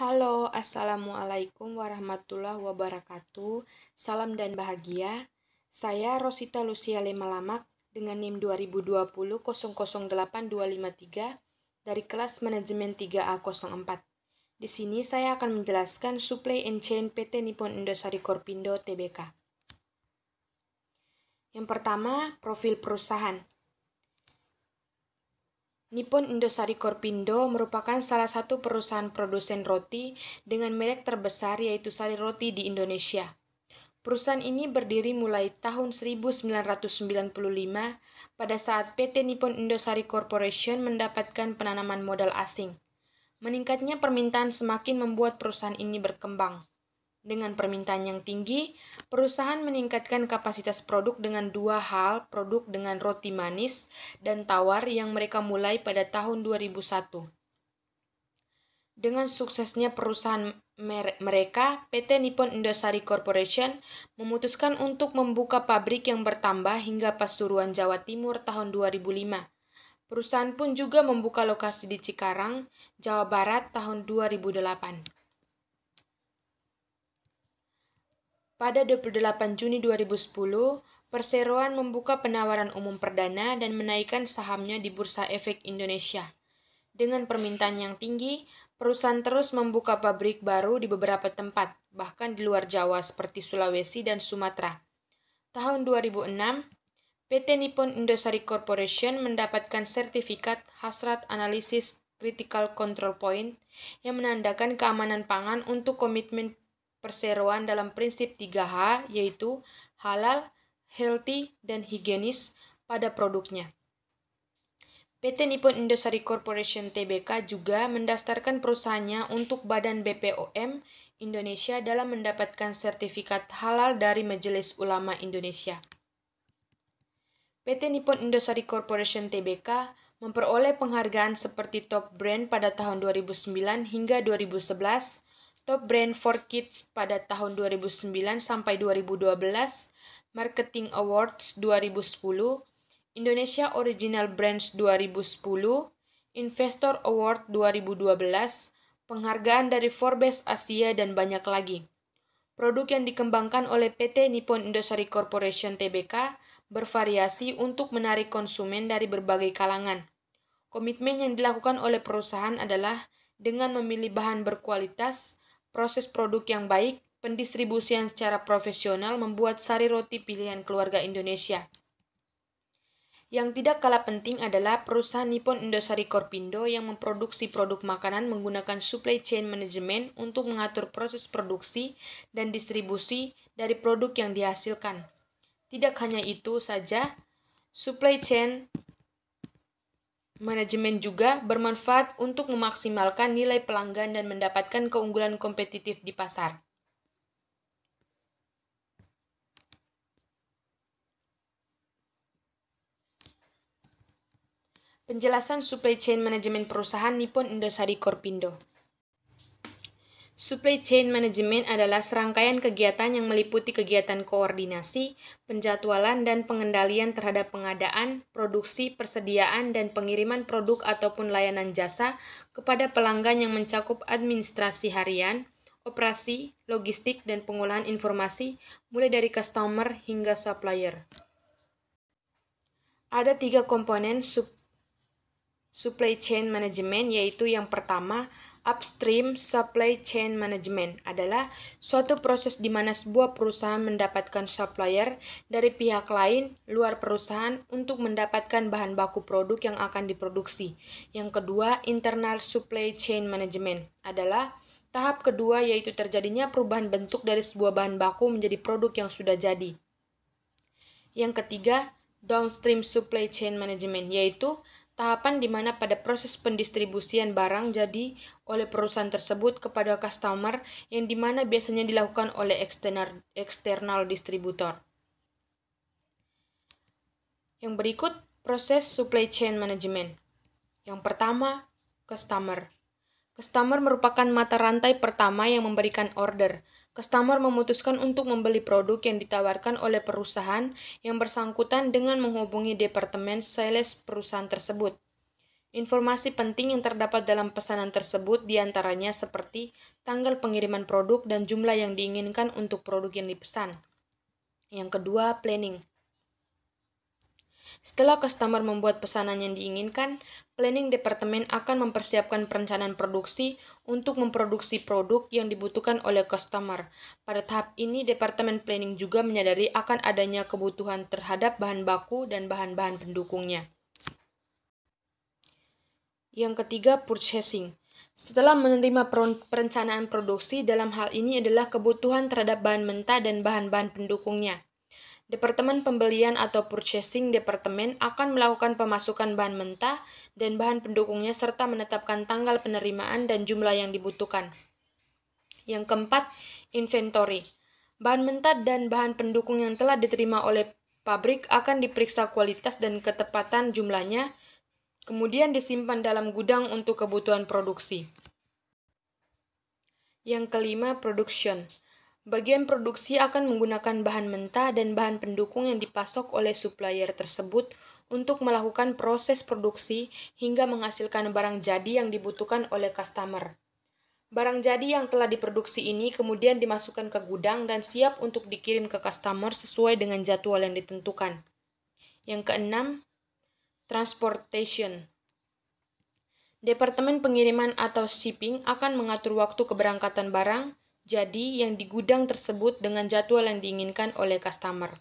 Halo, Assalamualaikum warahmatullahi wabarakatuh. Salam dan bahagia. Saya Rosita Lucia Lemalamak dengan NIM 2020-008253 dari kelas manajemen 3A04. Di sini saya akan menjelaskan Supply and Chain PT Nippon Indosari Korpindo Tbk. Yang pertama, profil perusahaan. Nippon Indosari Korpindo merupakan salah satu perusahaan produsen roti dengan merek terbesar yaitu Sari Roti di Indonesia. Perusahaan ini berdiri mulai tahun 1995 pada saat PT Nippon Indosari Corporation mendapatkan penanaman modal asing. Meningkatnya permintaan semakin membuat perusahaan ini berkembang. Dengan permintaan yang tinggi, perusahaan meningkatkan kapasitas produk dengan dua hal, produk dengan roti manis dan tawar yang mereka mulai pada tahun 2001. Dengan suksesnya perusahaan mereka, PT Nippon Indosari Corporation memutuskan untuk membuka pabrik yang bertambah hingga Pasuruan, Jawa Timur tahun 2005. Perusahaan pun juga membuka lokasi di Cikarang, Jawa Barat tahun 2008. Pada 28 Juni 2010, Perseroan membuka penawaran umum perdana dan menaikkan sahamnya di Bursa Efek Indonesia. Dengan permintaan yang tinggi, perusahaan terus membuka pabrik baru di beberapa tempat, bahkan di luar Jawa seperti Sulawesi dan Sumatera. Tahun 2006, PT Nippon Indosari Corporation mendapatkan sertifikat Hazard Analysis Critical Control Point yang menandakan keamanan pangan untuk komitmen Perseroan dalam prinsip 3H, yaitu halal, healthy, dan higienis pada produknya. PT Nippon Indosari Corporation Tbk juga mendaftarkan perusahaannya untuk Badan BPOM Indonesia dalam mendapatkan sertifikat halal dari Majelis Ulama Indonesia. PT Nippon Indosari Corporation Tbk memperoleh penghargaan seperti Top Brand pada tahun 2009 hingga 2011, Top Brand for Kids pada tahun 2009 sampai 2012, Marketing Awards 2010, Indonesia Original Brands 2010, Investor Award 2012, penghargaan dari Forbes Asia dan banyak lagi. Produk yang dikembangkan oleh PT Nippon Indosari Corporation Tbk bervariasi untuk menarik konsumen dari berbagai kalangan. Komitmen yang dilakukan oleh perusahaan adalah dengan memilih bahan berkualitas, proses produk yang baik, pendistribusian secara profesional membuat sari roti pilihan keluarga Indonesia. Yang tidak kalah penting adalah perusahaan Nippon Indosari Korpindo yang memproduksi produk makanan menggunakan supply chain management untuk mengatur proses produksi dan distribusi dari produk yang dihasilkan. Tidak hanya itu saja, supply chain manajemen juga bermanfaat untuk memaksimalkan nilai pelanggan dan mendapatkan keunggulan kompetitif di pasar. Penjelasan supply chain manajemen perusahaan Nippon Indosari Korpindo. Supply chain management adalah serangkaian kegiatan yang meliputi kegiatan koordinasi, penjadwalan, dan pengendalian terhadap pengadaan, produksi, persediaan, dan pengiriman produk ataupun layanan jasa kepada pelanggan yang mencakup administrasi harian, operasi, logistik, dan pengolahan informasi mulai dari customer hingga supplier. Ada 3 komponen supply chain management, yaitu yang pertama, upstream supply chain management adalah suatu proses di mana sebuah perusahaan mendapatkan supplier dari pihak lain luar perusahaan untuk mendapatkan bahan baku produk yang akan diproduksi. Yang kedua, internal supply chain management adalah tahap kedua, yaitu terjadinya perubahan bentuk dari sebuah bahan baku menjadi produk yang sudah jadi. Yang ketiga, downstream supply chain management, yaitu tahapan di mana pada proses pendistribusian barang jadi oleh perusahaan tersebut kepada customer yang di mana biasanya dilakukan oleh eksternal distributor. Yang berikut proses supply chain management. Yang pertama, customer. Customer merupakan mata rantai pertama yang memberikan order. Customer memutuskan untuk membeli produk yang ditawarkan oleh perusahaan yang bersangkutan dengan menghubungi departemen sales perusahaan tersebut. Informasi penting yang terdapat dalam pesanan tersebut diantaranya seperti tanggal pengiriman produk dan jumlah yang diinginkan untuk produk yang dipesan. Yang kedua, planning. Setelah customer membuat pesanan yang diinginkan, planning departemen akan mempersiapkan perencanaan produksi untuk memproduksi produk yang dibutuhkan oleh customer. Pada tahap ini, departemen planning juga menyadari akan adanya kebutuhan terhadap bahan baku dan bahan-bahan pendukungnya. Yang ketiga, purchasing. Setelah menerima perencanaan produksi, dalam hal ini adalah kebutuhan terhadap bahan mentah dan bahan-bahan pendukungnya. Departemen pembelian atau purchasing departemen akan melakukan pemasukan bahan mentah dan bahan pendukungnya serta menetapkan tanggal penerimaan dan jumlah yang dibutuhkan. Yang keempat, inventory. Bahan mentah dan bahan pendukung yang telah diterima oleh pabrik akan diperiksa kualitas dan ketepatan jumlahnya, kemudian disimpan dalam gudang untuk kebutuhan produksi. Yang kelima, production. Bagian produksi akan menggunakan bahan mentah dan bahan pendukung yang dipasok oleh supplier tersebut untuk melakukan proses produksi hingga menghasilkan barang jadi yang dibutuhkan oleh customer. Barang jadi yang telah diproduksi ini kemudian dimasukkan ke gudang dan siap untuk dikirim ke customer sesuai dengan jadwal yang ditentukan. Yang keenam, transportation. Departemen pengiriman atau shipping akan mengatur waktu keberangkatan barang jadi yang di gudang tersebut dengan jadwal yang diinginkan oleh customer.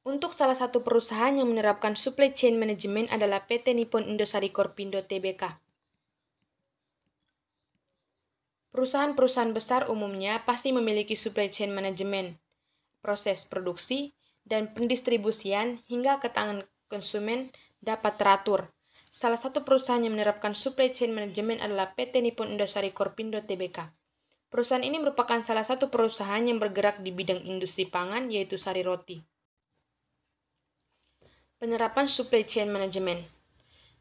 Untuk salah satu perusahaan yang menerapkan supply chain management adalah PT Nippon Indosari Korpindo Tbk. Perusahaan-perusahaan besar umumnya pasti memiliki supply chain management, proses produksi, dan pendistribusian hingga ke tangan konsumen dapat teratur. Salah satu perusahaan yang menerapkan supply chain management adalah PT Nippon Indosari Korpindo Tbk. Perusahaan ini merupakan salah satu perusahaan yang bergerak di bidang industri pangan, yaitu sari roti. Penerapan supply chain management.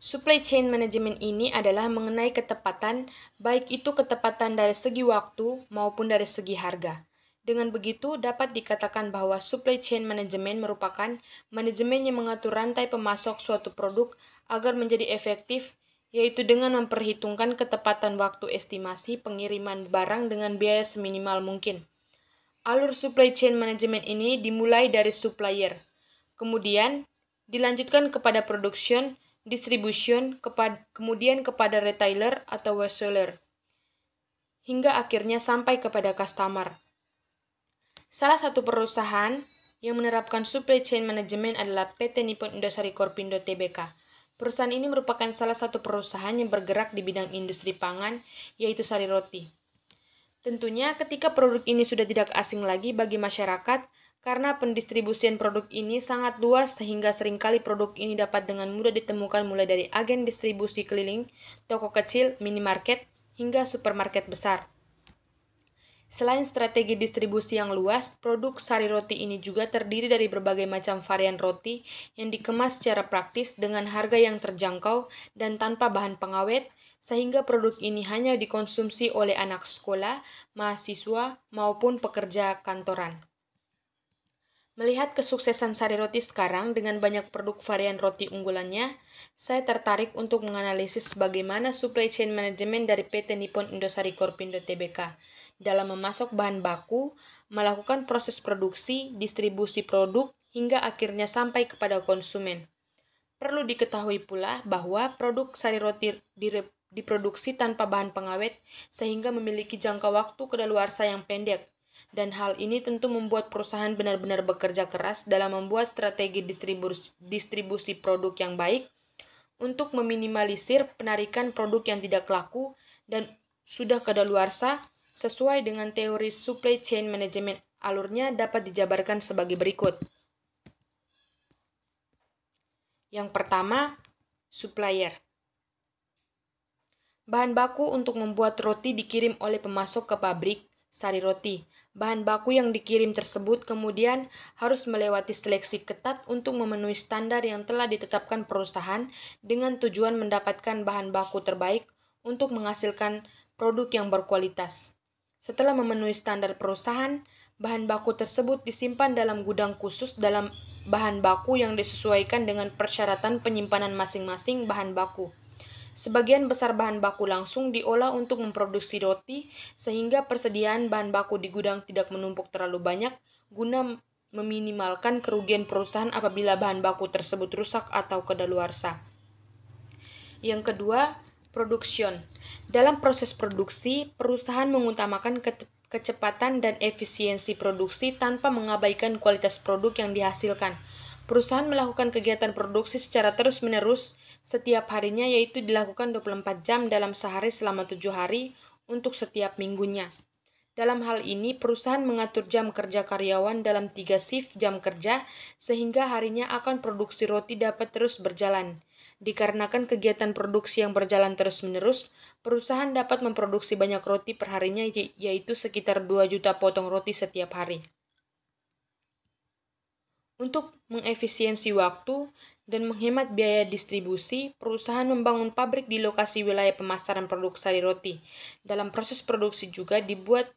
Supply chain management ini adalah mengenai ketepatan, baik itu ketepatan dari segi waktu maupun dari segi harga. Dengan begitu, dapat dikatakan bahwa supply chain management merupakan manajemen yang mengatur rantai pemasok suatu produk agar menjadi efektif, yaitu dengan memperhitungkan ketepatan waktu estimasi pengiriman barang dengan biaya seminimal mungkin. Alur supply chain management ini dimulai dari supplier, kemudian dilanjutkan kepada production, distribution, kemudian kepada retailer atau wholesaler, hingga akhirnya sampai kepada customer. Salah satu perusahaan yang menerapkan supply chain management adalah PT Nippon Indosari Korpindo Tbk. Perusahaan ini merupakan salah satu perusahaan yang bergerak di bidang industri pangan, yaitu sari roti. Tentunya ketika produk ini sudah tidak asing lagi bagi masyarakat, karena pendistribusian produk ini sangat luas sehingga seringkali produk ini dapat dengan mudah ditemukan mulai dari agen distribusi keliling, toko kecil, minimarket, hingga supermarket besar. Selain strategi distribusi yang luas, produk sari roti ini juga terdiri dari berbagai macam varian roti yang dikemas secara praktis dengan harga yang terjangkau dan tanpa bahan pengawet, sehingga produk ini hanya dikonsumsi oleh anak sekolah, mahasiswa, maupun pekerja kantoran. Melihat kesuksesan sari roti sekarang dengan banyak produk varian roti unggulannya, saya tertarik untuk menganalisis bagaimana supply chain management dari PT Nippon Indosari Korpindo Tbk dalam memasok bahan baku, melakukan proses produksi, distribusi produk, hingga akhirnya sampai kepada konsumen. Perlu diketahui pula bahwa produk sari roti diproduksi tanpa bahan pengawet sehingga memiliki jangka waktu kadaluarsa yang pendek. Dan hal ini tentu membuat perusahaan benar-benar bekerja keras dalam membuat strategi distribusi produk yang baik untuk meminimalisir penarikan produk yang tidak laku dan sudah kadaluarsa sesuai dengan teori supply chain management. Alurnya dapat dijabarkan sebagai berikut. Yang pertama, supplier. Bahan baku untuk membuat roti dikirim oleh pemasok ke pabrik sari roti. Bahan baku yang dikirim tersebut kemudian harus melewati seleksi ketat untuk memenuhi standar yang telah ditetapkan perusahaan dengan tujuan mendapatkan bahan baku terbaik untuk menghasilkan produk yang berkualitas. Setelah memenuhi standar perusahaan, bahan baku tersebut disimpan dalam gudang khusus dalam bahan baku yang disesuaikan dengan persyaratan penyimpanan masing-masing bahan baku. Sebagian besar bahan baku langsung diolah untuk memproduksi roti, sehingga persediaan bahan baku di gudang tidak menumpuk terlalu banyak, guna meminimalkan kerugian perusahaan apabila bahan baku tersebut rusak atau kadaluarsa. Yang kedua, production. Dalam proses produksi, perusahaan mengutamakan kecepatan dan efisiensi produksi tanpa mengabaikan kualitas produk yang dihasilkan. Perusahaan melakukan kegiatan produksi secara terus-menerus setiap harinya, yaitu dilakukan 24 jam dalam sehari selama 7 hari untuk setiap minggunya. Dalam hal ini, perusahaan mengatur jam kerja karyawan dalam 3 shift jam kerja, sehingga harinya akan produksi roti dapat terus berjalan. Dikarenakan kegiatan produksi yang berjalan terus-menerus, perusahaan dapat memproduksi banyak roti per harinya, yaitu sekitar 2 juta potong roti setiap hari. Untuk mengefisiensi waktu dan menghemat biaya distribusi, perusahaan membangun pabrik di lokasi wilayah pemasaran produk sari roti. Dalam proses produksi juga dibuat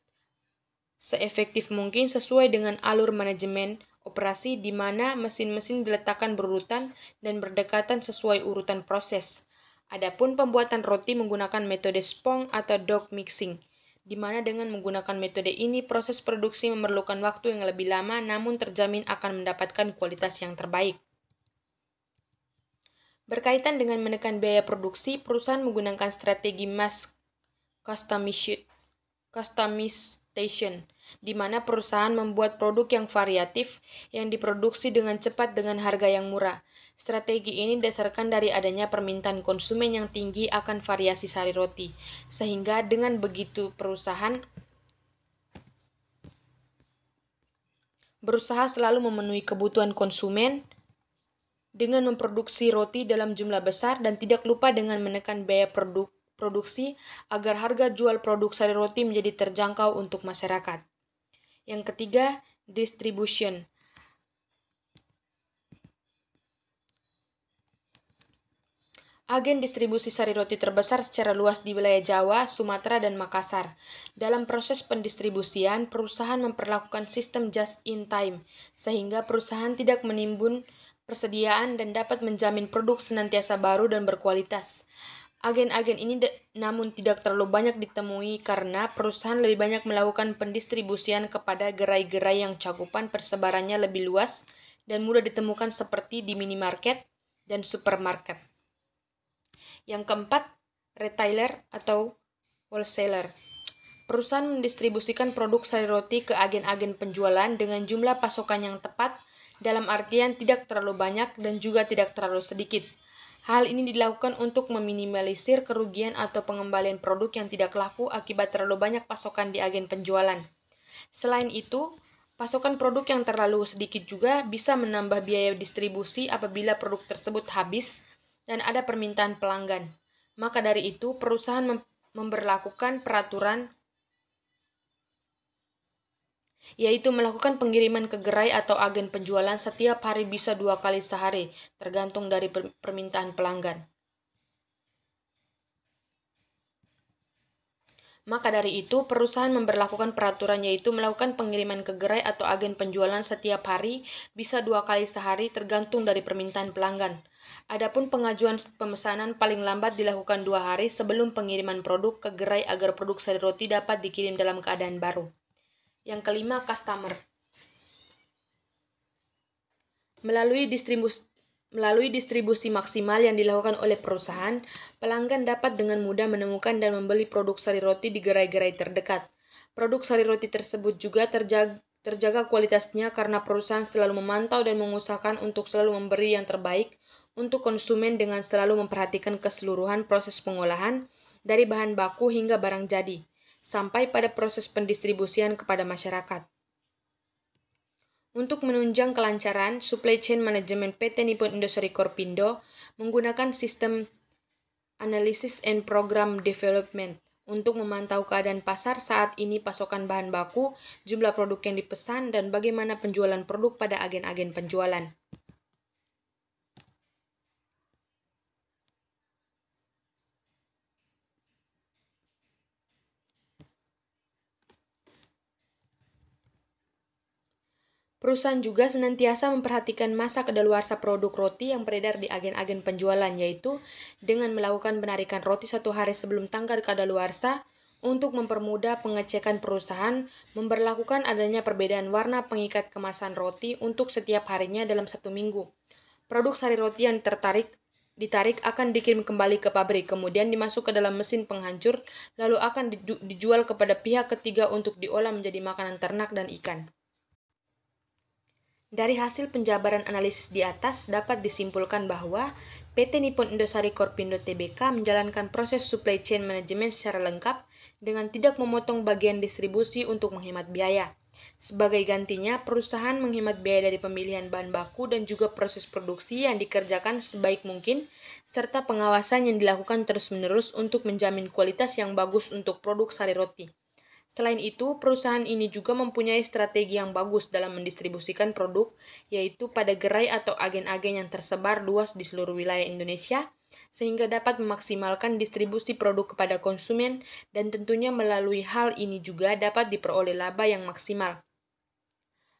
seefektif mungkin sesuai dengan alur manajemen operasi, di mana mesin-mesin diletakkan berurutan dan berdekatan sesuai urutan proses. Adapun pembuatan roti menggunakan metode spong atau dough mixing, di mana dengan menggunakan metode ini proses produksi memerlukan waktu yang lebih lama, namun terjamin akan mendapatkan kualitas yang terbaik. Berkaitan dengan menekan biaya produksi, perusahaan menggunakan strategi mass customization, di mana perusahaan membuat produk yang variatif yang diproduksi dengan cepat dengan harga yang murah. Strategi ini didasarkan dari adanya permintaan konsumen yang tinggi akan variasi sari roti, sehingga dengan begitu perusahaan berusaha selalu memenuhi kebutuhan konsumen dengan memproduksi roti dalam jumlah besar dan tidak lupa dengan menekan biaya produksi agar harga jual produk sari roti menjadi terjangkau untuk masyarakat. Yang ketiga, distribution. Agen distribusi sari roti terbesar secara luas di wilayah Jawa, Sumatera, dan Makassar. Dalam proses pendistribusian, perusahaan memperlakukan sistem just-in-time, sehingga perusahaan tidak menimbun persediaan dan dapat menjamin produk senantiasa baru dan berkualitas. Agen-agen ini namun tidak terlalu banyak ditemui karena perusahaan lebih banyak melakukan pendistribusian kepada gerai-gerai yang cakupan persebarannya lebih luas dan mudah ditemukan seperti di minimarket dan supermarket. Yang keempat, retailer atau wholesaler. Perusahaan mendistribusikan produk sari roti ke agen-agen penjualan dengan jumlah pasokan yang tepat, dalam artian tidak terlalu banyak dan juga tidak terlalu sedikit. Hal ini dilakukan untuk meminimalisir kerugian atau pengembalian produk yang tidak laku akibat terlalu banyak pasokan di agen penjualan. Selain itu, pasokan produk yang terlalu sedikit juga bisa menambah biaya distribusi apabila produk tersebut habis dan ada permintaan pelanggan. Maka dari itu, perusahaan memberlakukan peraturan, yaitu melakukan pengiriman ke gerai atau agen penjualan setiap hari bisa 2 kali sehari, tergantung dari permintaan pelanggan. Maka dari itu, perusahaan memberlakukan peraturan yaitu melakukan pengiriman ke gerai atau agen penjualan setiap hari bisa 2 kali sehari tergantung dari permintaan pelanggan. Adapun pengajuan pemesanan paling lambat dilakukan 2 hari sebelum pengiriman produk ke gerai agar produk sari roti dapat dikirim dalam keadaan baru. Yang kelima, customer. Melalui distribusi maksimal yang dilakukan oleh perusahaan, pelanggan dapat dengan mudah menemukan dan membeli produk sari roti di gerai-gerai terdekat. Produk sari roti tersebut juga terjaga kualitasnya karena perusahaan selalu memantau dan mengusahakan untuk selalu memberi yang terbaik untuk konsumen dengan selalu memperhatikan keseluruhan proses pengolahan dari bahan baku hingga barang jadi, sampai pada proses pendistribusian kepada masyarakat. Untuk menunjang kelancaran, Supply Chain Management PT Nippon Indosari Korpindo menggunakan sistem Analysis and Program Development untuk memantau keadaan pasar saat ini, pasokan bahan baku, jumlah produk yang dipesan, dan bagaimana penjualan produk pada agen-agen penjualan. Perusahaan juga senantiasa memperhatikan masa kadaluarsa produk roti yang beredar di agen-agen penjualan, yaitu dengan melakukan penarikan roti 1 hari sebelum tanggal kadaluarsa untuk mempermudah pengecekan perusahaan, memberlakukan adanya perbedaan warna pengikat kemasan roti untuk setiap harinya dalam 1 minggu. Produk sari roti yang ditarik akan dikirim kembali ke pabrik, kemudian dimasuk ke dalam mesin penghancur, lalu akan dijual kepada pihak ketiga untuk diolah menjadi makanan ternak dan ikan. Dari hasil penjabaran analisis di atas dapat disimpulkan bahwa PT Nippon Indosari Korpindo Tbk menjalankan proses supply chain management secara lengkap dengan tidak memotong bagian distribusi untuk menghemat biaya. Sebagai gantinya, perusahaan menghemat biaya dari pemilihan bahan baku dan juga proses produksi yang dikerjakan sebaik mungkin, serta pengawasan yang dilakukan terus-menerus untuk menjamin kualitas yang bagus untuk produk sari roti. Selain itu, perusahaan ini juga mempunyai strategi yang bagus dalam mendistribusikan produk, yaitu pada gerai atau agen-agen yang tersebar luas di seluruh wilayah Indonesia, sehingga dapat memaksimalkan distribusi produk kepada konsumen, dan tentunya melalui hal ini juga dapat diperoleh laba yang maksimal.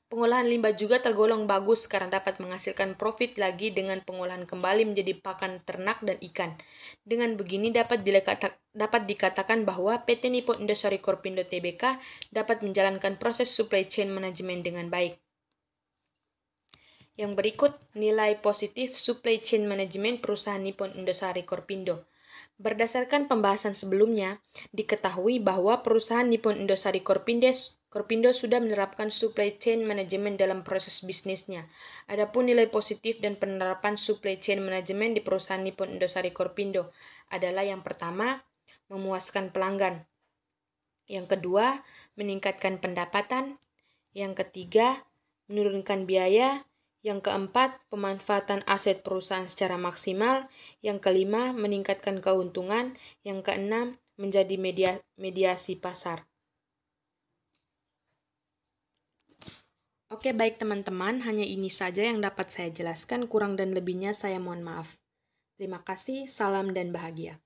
Pengolahan limbah juga tergolong bagus karena dapat menghasilkan profit lagi dengan pengolahan kembali menjadi pakan ternak dan ikan. Dengan begini dapat dikatakan bahwa PT Nippon Indosari Korpindo Tbk dapat menjalankan proses supply chain management dengan baik. Yang berikut nilai positif supply chain management perusahaan Nippon Indosari Korpindo. Berdasarkan pembahasan sebelumnya, diketahui bahwa perusahaan Nippon Indosari Korpindo sudah menerapkan supply chain management dalam proses bisnisnya. Adapun nilai positif dan penerapan supply chain management di perusahaan Nippon Indosari Korpindo adalah yang pertama, memuaskan pelanggan. Yang kedua, meningkatkan pendapatan. Yang ketiga, menurunkan biaya. Yang keempat, pemanfaatan aset perusahaan secara maksimal. Yang kelima, meningkatkan keuntungan. Yang keenam, menjadi mediasi pasar. Oke, baik teman-teman, hanya ini saja yang dapat saya jelaskan. Kurang dan lebihnya saya mohon maaf. Terima kasih, salam dan bahagia.